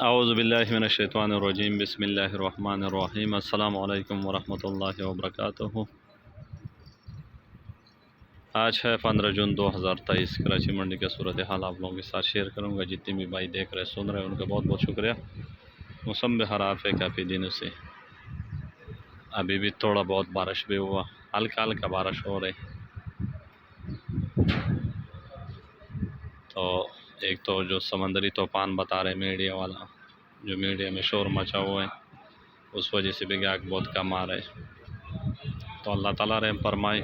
اعوذ باللہ من الشیطان الرجیم، بسم اللہ الرحمن الرحیم۔ السلام علیکم ورحمۃ اللہ وبرکاتہ۔ آج ہے 15 جون 2023۔ کراچی منڈی کا صورتحال آپ لوگوں کے ساتھ شیئر کروں گا۔ جتنے بھی بھائی دیکھ رہے سن رہے ہیں ان کا بہت بہت شکریہ۔ موسم بہرحال ہے کافی دنوں سے، ابھی بھی تھوڑا بہت بارش بھی ہوا، ہلکا ہلکا بارش ہو رہی۔ تو ایک تو جو سمندری طوفان بتا رہے میڈیا والا، جو میڈیا میں شور مچا ہوا ہے، اس وجہ سے بھی گاہک بہت کم آ رہے۔ تو اللہ تعالیٰ رحم فرمائے،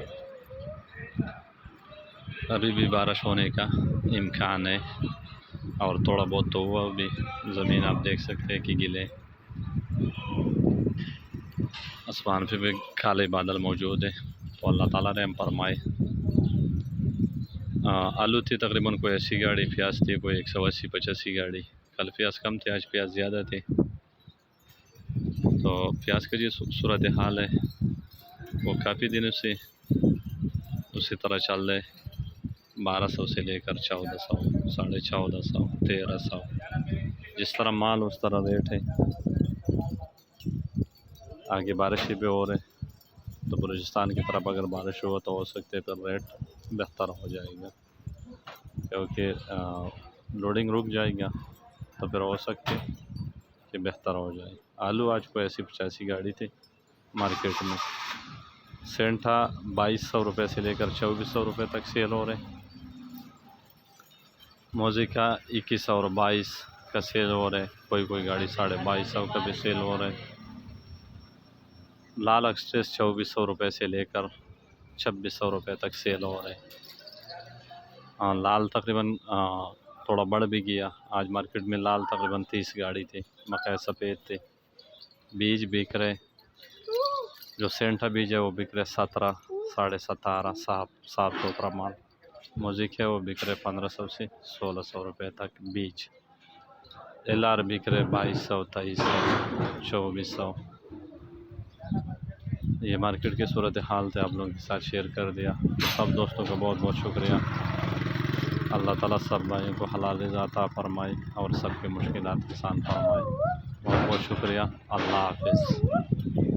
ابھی بھی بارش ہونے کا امکان ہے، اور تھوڑا بہت تو ہوا بھی۔ زمین آپ دیکھ سکتے ہیں کہ گلے، آسمان پہ بھی کالے بادل موجود ہیں۔ تو اللہ تعالیٰ رحم فرمائے۔ آلو تھی تقریباً کوئی 80 گاڑی، پیاز تھی کوئی 180-85 گاڑی۔ کل پیاز کم تھے، آج پیاز زیادہ تھے۔ تو پیاز کا جو صورتحال ہے وہ کافی دنوں سے اسی طرح چل رہے، 1200 سے لے کر 1400، 1450، 1300، جس طرح مال اس طرح ریٹ ہے۔ آگے بارشیں بھی ہو رہے، تو بلوچستان کی طرف اگر بارش ہو تو ہو سکتے پھر ریٹ بہتر ہو جائے گا، کیونکہ لوڈنگ رک جائے گا تو پھر ہو سکتے کہ بہتر ہو جائے۔ آلو آج کوئی 80-85 گاڑی تھی مارکیٹ میں۔ سینٹھا 2200 روپے سے لے کر 2400 روپے تک سیل ہو رہے۔ موزی کا 21 اور 22 کا سیل ہو رہے، کوئی گاڑی 2250 کا بھی سیل ہو رہے۔ لال ایکسپریس 2400 روپے سے لے کر 2600 روپے تک سیل ہو رہے۔ لال تقریباً تھوڑا بڑھ بھی گیا، آج مارکیٹ میں لال تقریباً 30 گاڑی تھی، مکئی سفید تھے۔ بیج بک رہے، جو سینٹا بیج ہے وہ بک رہے 17، 17.5، 700 پرمال۔ موزیک ہے وہ بک رہے 1500 سے 1600 روپے تک بیج۔ ایل آر بک رہے 2200، 2300، 2400۔ یہ مارکیٹ کی صورتحال تھے، آپ لوگوں کے ساتھ شیئر کر دیا۔ سب دوستوں کا بہت بہت شکریہ۔ اللہ تعالیٰ سب بھائیوں کو حلال رزق عطا فرمائے اور سب کی مشکلات آسان فرمائے۔ بہت بہت شکریہ۔ اللہ حافظ۔